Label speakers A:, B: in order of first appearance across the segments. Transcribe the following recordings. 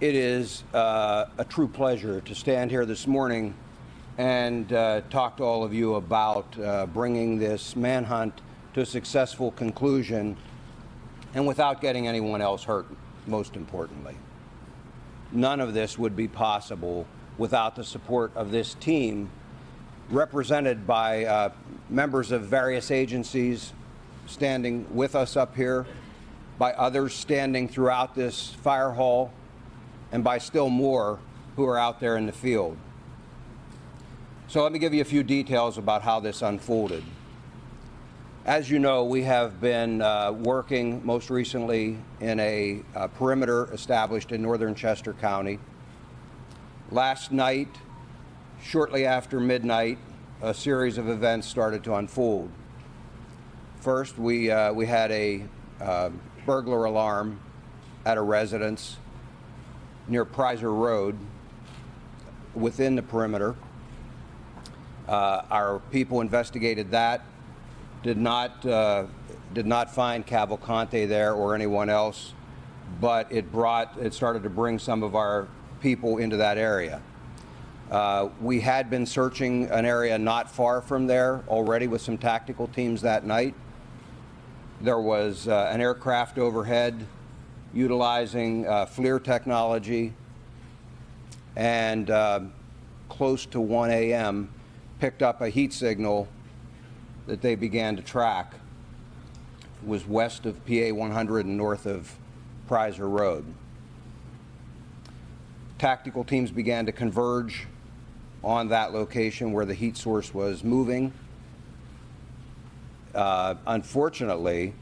A: It is a true pleasure to stand here this morning and talk to all of you about bringing this manhunt to a successful conclusion, and without getting anyone else hurt, most importantly. None of this would be possible without the support of this team, represented by members of various agencies standing with us up here, by others standing throughout this fire hall, and by still more who are out there in the field. So let me give you a few details about how this unfolded. As you know, we have been working most recently in a perimeter established in northern Chester County. Last night, shortly after midnight, a series of events started to unfold. First, we had a burglar alarm at a residence near Prizer Road within the perimeter. Our people investigated that, did not find Cavalcante there or anyone else, but it started to bring some of our people into that area. We had been searching an area not far from there already with some tactical teams that night. There was an aircraft overhead utilizing FLIR technology, and close to 1 a.m. picked up a heat signal that they began to track. It was west of PA 100 and north of Prizer Road. Tactical teams began to converge on that location where the heat source was moving. Unfortunately,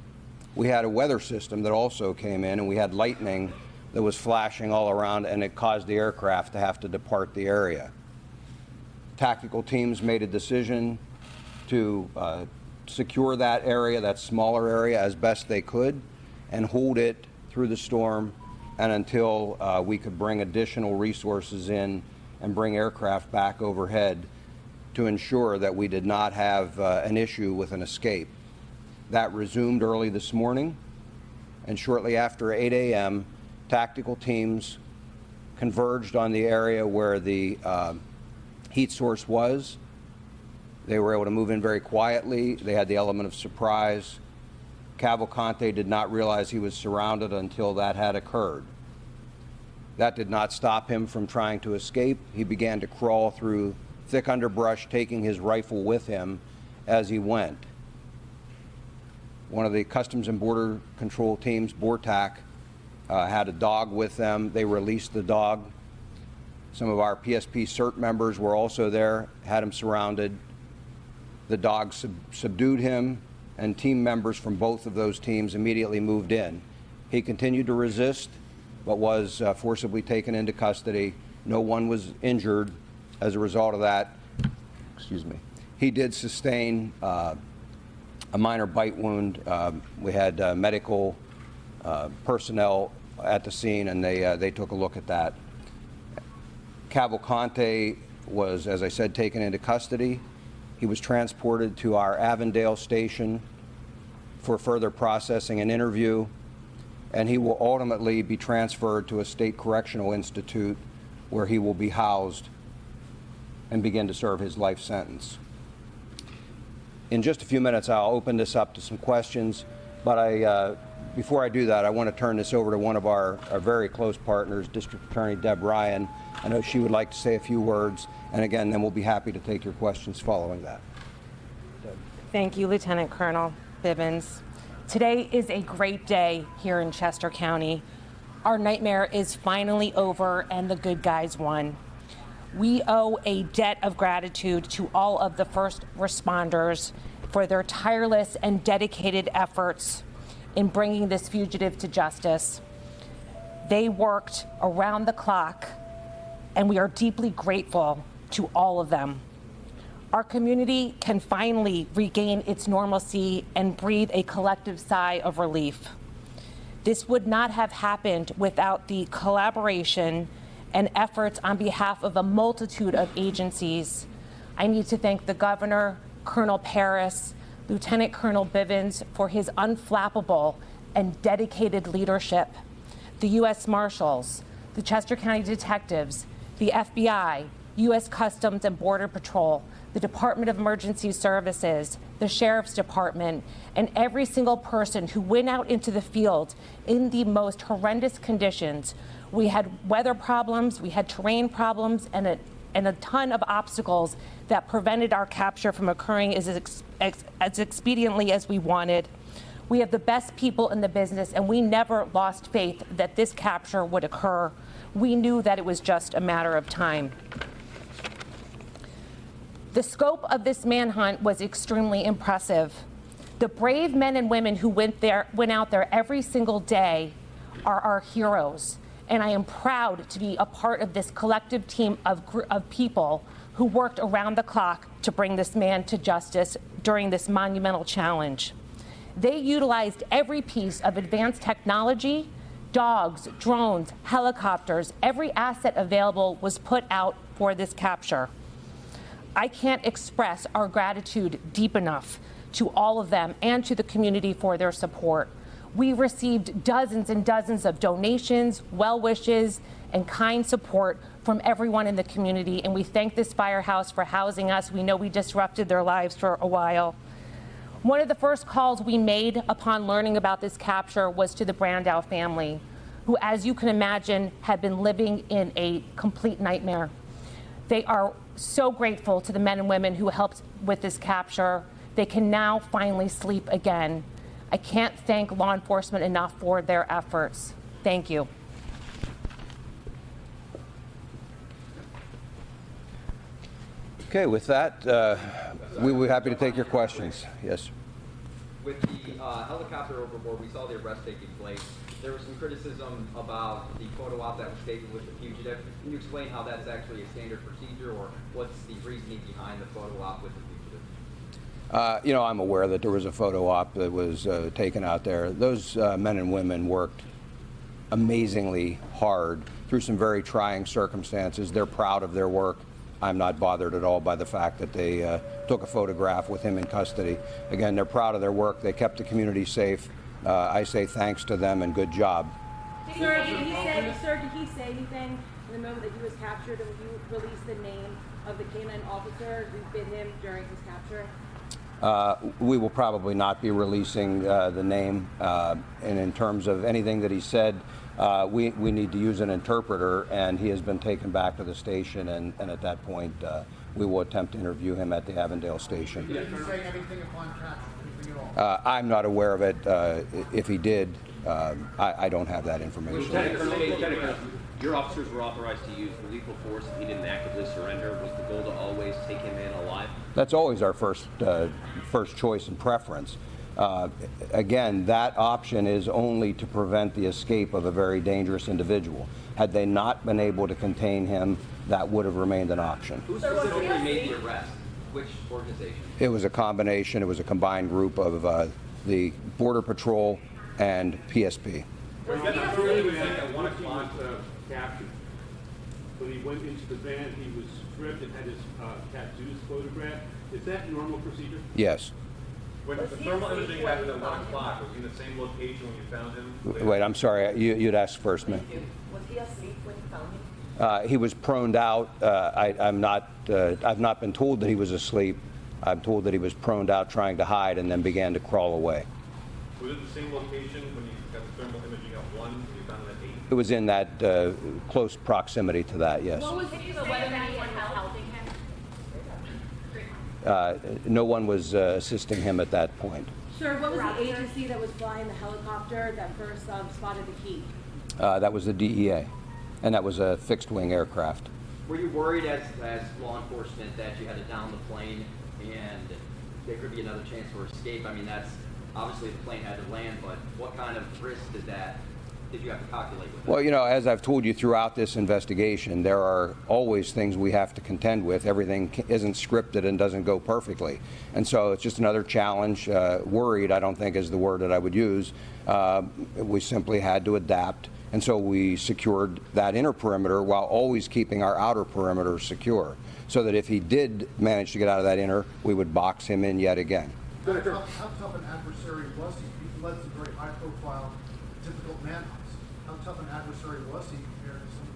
A: we had a weather system that also came in, and we had lightning that was flashing all around, and it caused the aircraft to have to depart the area. Tactical teams made a decision to secure that area, that smaller area, as best they could, and hold it through the storm and until we could bring additional resources in and bring aircraft back overhead to ensure that we did not have an issue with an escape. That resumed early this morning, and shortly after 8 a.m., tactical teams converged on the area where the heat source was. They were able to move in very quietly. They had the element of surprise. Cavalcante did not realize he was surrounded until that had occurred. That did not stop him from trying to escape. He began to crawl through thick underbrush, taking his rifle with him as he went. One of the Customs and Border Control teams, BORTAC, had a dog with them. They released the dog. Some of our PSP CERT members were also there, had him surrounded. The dog subdued him, and team members from both of those teams immediately moved in. He continued to resist, but was forcibly taken into custody. No one was injured as a result of that. Excuse me. He did sustain a minor bite wound. We had medical personnel at the scene, and they took a look at that. Cavalcante was, as I said, taken into custody. He was transported to our Avondale station for further processing and interview, and he will ultimately be transferred to a state correctional institute where he will be housed and begin to serve his life sentence. In just a few minutes, I'll open this up to some questions, but before I do that, I want to turn this over to one of our very close partners, District Attorney Deb Ryan. I know she would like to say a few words, and again, then we'll be happy to take your questions following that. Deb.
B: Thank you, Lieutenant Colonel Bivens. Today is a great day here in Chester County. Our nightmare is finally over, and the good guys won. We owe a debt of gratitude to all of the first responders for their tireless and dedicated efforts in bringing this fugitive to justice. They worked around the clock, and we are deeply grateful to all of them. Our community can finally regain its normalcy and breathe a collective sigh of relief. This would not have happened without the collaboration and efforts on behalf of a multitude of agencies. I need to thank the Governor, Colonel Paris, Lieutenant Colonel Bivens for his unflappable and dedicated leadership, the U.S. Marshals, the Chester County detectives, the FBI, U.S. Customs and Border Patrol, the Department of Emergency Services, the Sheriff's Department, and every single person who went out into the field in the most horrendous conditions. We had weather problems, we had terrain problems, and a ton of obstacles that prevented our capture from occurring as expediently as we wanted. We have the best people in the business, and we never lost faith that this capture would occur. We knew that it was just a matter of time. The scope of this manhunt was extremely impressive. The brave men and women who went out there every single day are our heroes. And I am proud to be a part of this collective team of people who worked around the clock to bring this man to justice during this monumental challenge. They utilized every piece of advanced technology, dogs, drones, helicopters, every asset available was put out for this capture. I can't express our gratitude deep enough to all of them and to the community for their support. We received dozens and dozens of donations, well wishes, and kind support from everyone in the community, and we thank this firehouse for housing us. We know we disrupted their lives for a while. One of the first calls we made upon learning about this capture was to the Brandow family, who, as you can imagine, had been living in a complete nightmare. They are so grateful to the men and women who helped with this capture. They can now finally sleep again. I can't thank law enforcement enough for their efforts. Thank you.
A: Okay, with that, we will be happy to take your questions. Yes.
C: With the helicopter overboard, we saw the arrest taking place. There was some criticism about the photo op that was taken with the fugitive. Can you explain how that's actually a standard procedure, or what's the reasoning behind the photo op with the fugitive?
A: You know, I'm aware that there was a photo op that was taken out there. Those men and women worked amazingly hard through some very trying circumstances. They're proud of their work. I'm not bothered at all by the fact that they took a photograph with him in custody. Again, they're proud of their work. They kept the community safe. I say thanks to them and good job.
D: Sir, did he say anything in the moment that he was captured, and you released the name of the canine officer who bit him during his capture?
A: We will probably not be releasing the name. And in terms of anything that he said, we need to use an interpreter, and he has been taken back to the station, and at that point, we will attempt to interview him at the Avondale station.
E: Did he say anything upon capture? Anything at all?
A: I'm not aware of it. If he did, I don't have that information.
F: Lieutenant, your officers were authorized to use lethal force if he didn't actively surrender. Was the goal to always take him in alive?
A: That's always our first choice and preference. Again, that option is only to prevent the escape of a very dangerous individual. Had they not been able to contain him, that would have remained an option.
C: Who specifically made the arrest? Which organization?
A: It was a combination. It was a combined group of the Border Patrol and PSP.
G: Well, he got the feeling that at 1 o'clock captured. When he went into the van, he was stripped and had his tattoos photographed. Is that normal procedure?
A: Yes.
H: When the thermal imaging happened at 1 o'clock, was he in the same location when you found him?
A: Wait, I'm sorry. You'd ask first, ma'am.
D: Was he asleep when you found him?
A: He was proned out. I've not been told that he was asleep. I'm told that he was proned out trying to hide and then began to crawl away.
H: Was it the same location when you got the thermal imaging at 1 and you found him at 8?
A: It was in that close proximity to that, yes.
D: What was the whether anyone was helping him?
A: No one was assisting him at that point.
D: Sir, what was the agency that was flying the helicopter that first spotted the key?
A: That was the DEA, and that was a fixed-wing aircraft.
C: Were you worried as law enforcement that you had to down the plane and there could be another chance for escape? I mean, that's obviously the plane had to land, but what kind of risk did you have to calculate with that?
A: Well, you know, as I've told you throughout this investigation, there are always things we have to contend with. Everything isn't scripted and doesn't go perfectly. And so it's just another challenge. Worried, I don't think, is the word that I would use. We simply had to adapt. And so we secured that inner perimeter while always keeping our outer perimeter secure, so that if he did manage to get out of that inner, we would box him in yet again.
E: How tough an adversary was he? He led some very high-profile, difficult manhunts. How tough an adversary was he compared to some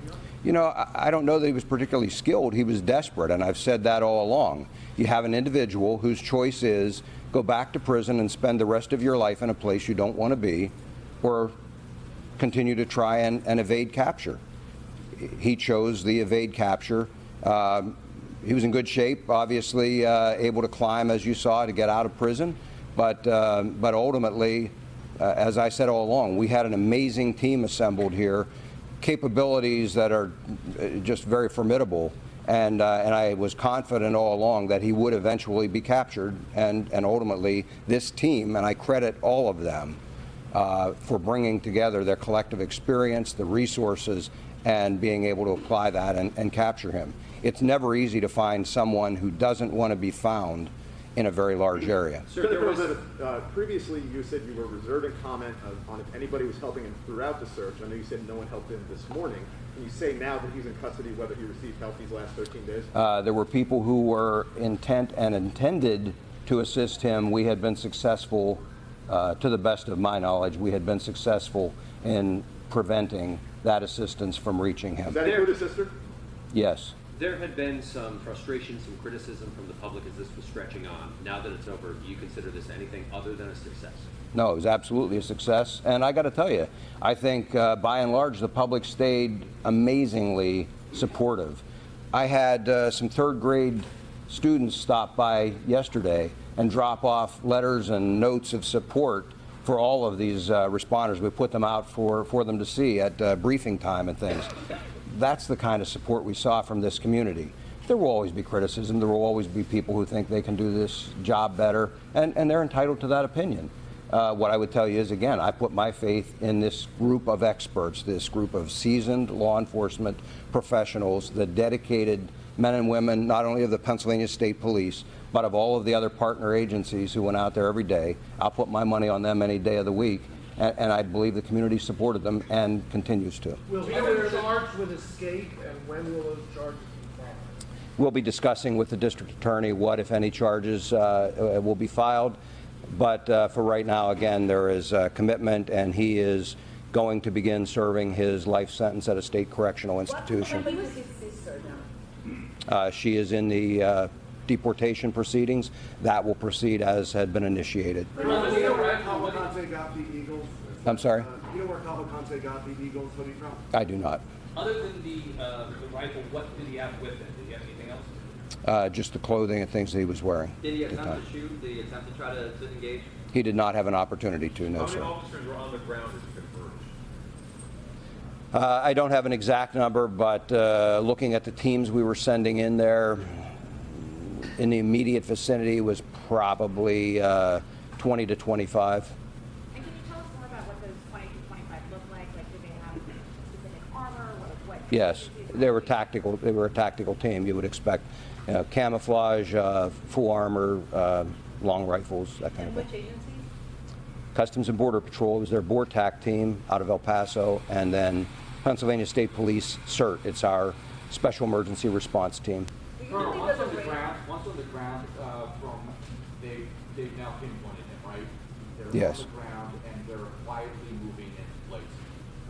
A: You know, I don't know that he was particularly skilled. He was desperate, and I've said that all along. You have an individual whose choice is go back to prison and spend the rest of your life in a place you don't want to be, or continue to try and evade capture. He chose the evade capture. He was in good shape, obviously able to climb, as you saw, to get out of prison. But ultimately, as I said all along, we had an amazing team assembled here, capabilities that are just very formidable. And I was confident all along that he would eventually be captured. And ultimately, this team, and I credit all of them for bringing together their collective experience, the resources, and being able to apply that and capture him. It's never easy to find someone who doesn't want to be found in a very large area.
I: Previously, you said you were reserving comment on if anybody was helping him throughout the search. I know you said no one helped him this morning. Can you say now that he's in custody whether he received help these last 13 days?
A: There were people who were intent and intended to assist him. We had been successful, to the best of my knowledge, we had been successful in preventing that assistance from reaching him.
I: Does that include his sister?
A: Yes.
F: There had been some frustration, some criticism from the public as this was stretching on. Now that it's over, do you consider this anything other than a success?
A: No, it was absolutely a success. And I got to tell you, I think by and large the public stayed amazingly supportive. I had some third grade students stop by yesterday and drop off letters and notes of support for all of these responders. We put them out for them to see at briefing time and things. That's the kind of support we saw from this community. There will always be criticism. There will always be people who think they can do this job better, and they're entitled to that opinion. What I would tell you is, again, I put my faith in this group of experts, this group of seasoned law enforcement professionals, the dedicated men and women, not only of the Pennsylvania State Police, but of all of the other partner agencies who went out there every day. I'll put my money on them any day of the week. And I believe the community supported them and continues to.
E: Will he be charged with escape, and when will those charges be filed?
A: We'll be discussing with the district attorney what, if any, charges will be filed. But for right now, again, there is a commitment, and he is going to begin serving his life sentence at a state correctional institution.
D: What was his sister now?
A: She is in the deportation proceedings. That will proceed as had been initiated.
E: Do you know where Cavalcante got the Eagles?
A: I'm sorry?
E: Do you know where Cavalcante got the Eagles hoodie from?
A: I do not.
H: Other than the rifle, what did he have with him? Did he have anything else?
A: Just the clothing and things that he was wearing.
C: Did he
A: at the time.
C: attempt to shoot? Did he attempt to try to engage?
A: He did not have an opportunity to, no,
H: How
A: sir.
H: many officers were on the ground as it converged?
A: I don't have an exact number, but looking at the teams we were sending in there, in the immediate vicinity was probably 20 to 25.
D: And can you tell us more about what those 20 to 25 look like? Like, did they have specific armor? What
A: Yes, they were tactical. They were a tactical team. You would expect, camouflage, full armor, long rifles, that kind of thing.
D: Which agencies?
A: Customs and Border Patrol was their BORTAC team out of El Paso, and then Pennsylvania State Police CERT. It's our Special Emergency Response Team.
J: Colonel, once on the ground, they've now pinpointed him, right? They're
A: Yes.
J: on the ground and they're quietly moving in place.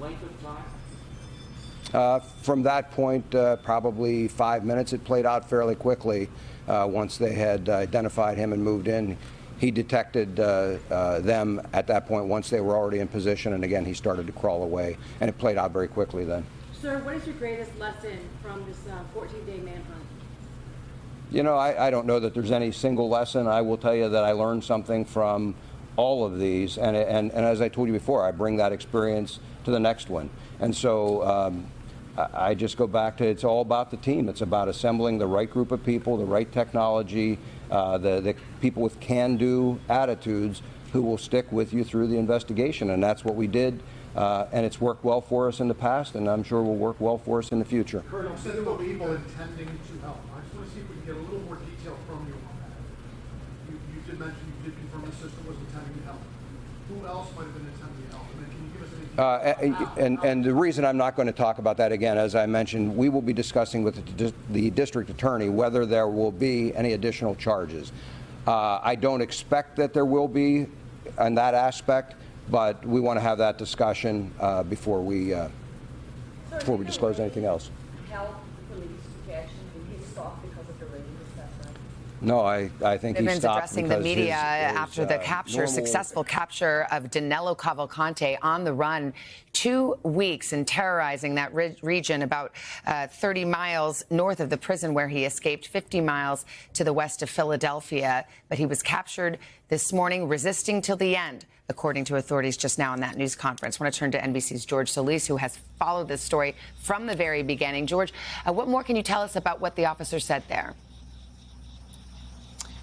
J: Length of time?
A: From that point, probably 5 minutes. It played out fairly quickly once they had identified him and moved in. He detected them at that point once they were already in position, and again, he started to crawl away, and it played out very quickly then.
D: Sir, what is your greatest lesson from this 14-day manhunt?
A: You know, I don't know that there's any single lesson. I will tell you that I learned something from all of these, and as I told you before, I bring that experience to the next one. And so I just go back to, it's all about the team. It's about assembling the right group of people, the right technology, the people with can-do attitudes who will stick with you through the investigation, and that's what we did. And it's worked well for us in the past, and I'm sure will work well for us in the future.
E: Colonel, you said there were people intending to help. I just want to see if we can get a little more detail from you on that. You did mention, you did confirm the sister was intending to help. Who else might have been intending to help? And then can you give us any details?
A: And the reason I'm not going to talk about that again, as I mentioned, we will be discussing with the district attorney whether there will be any additional charges. I don't expect that there will be on that aspect, but we want to have that discussion before we disclose anything else.
K: help the police to catch him? Did he stop because of the rain? Is that right?
A: No, I think he
B: Bivens
A: stopped
B: addressing the
A: because
B: media
A: his,
B: after the capture,
A: normal-
B: successful capture of Danelo Cavalcante on the run 2 weeks and terrorizing that region about 30 miles north of the prison where he escaped, 50 miles to the west of Philadelphia. But he was captured this morning, resisting till the end, according to authorities just now in that news conference. I want to turn to NBC's George Solis, who has followed this story from the very beginning. George, what more can you tell us about what the officer said there?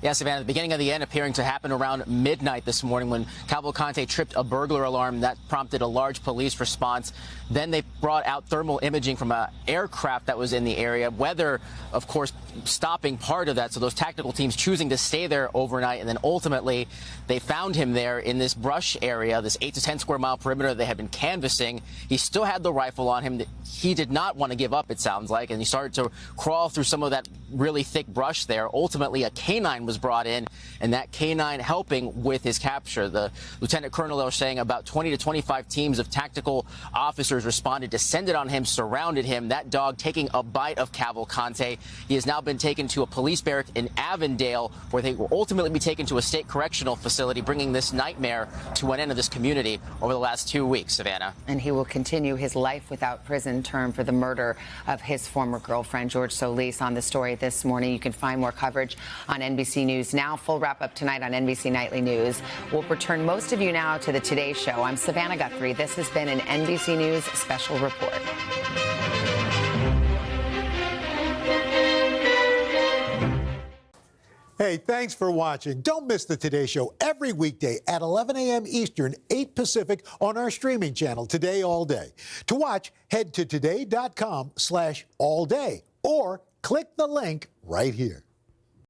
L: Yeah, Savannah, the beginning of the end appearing to happen around midnight this morning when Cavalcante tripped a burglar alarm that prompted a large police response. Then they brought out thermal imaging from an aircraft that was in the area. Weather, of course, stopping part of that. So those tactical teams choosing to stay there overnight. And then ultimately they found him there in this brush area, this 8 to 10 square mile perimeter they had been canvassing. He still had the rifle on him. He did not want to give up, it sounds like, and he started to crawl through some of that really thick brush there. Ultimately, a canine was brought in, and that canine helping with his capture. The lieutenant colonel, they were saying about 20 to 25 teams of tactical officers responded, descended on him, surrounded him. That dog taking a bite of Cavalcante. He has now been taken to a police barrack in Avondale, where they will ultimately be taken to a state correctional facility, bringing this nightmare to an end of this community over the last 2 weeks, Savannah.
B: And he will continue his life without prison term for the murder of his former girlfriend. George Solis on the story this morning. You can find more coverage on NBC News Now. Full wrap-up tonight on NBC Nightly News. We'll return most of you now to the Today Show. I'm Savannah Guthrie. This has been an NBC News special report.
M: Hey, thanks for watching. Don't miss the Today Show every weekday at 11 a.m. Eastern, 8 Pacific on our streaming channel, Today All Day. To watch, head to today.com/allday or click the link right here.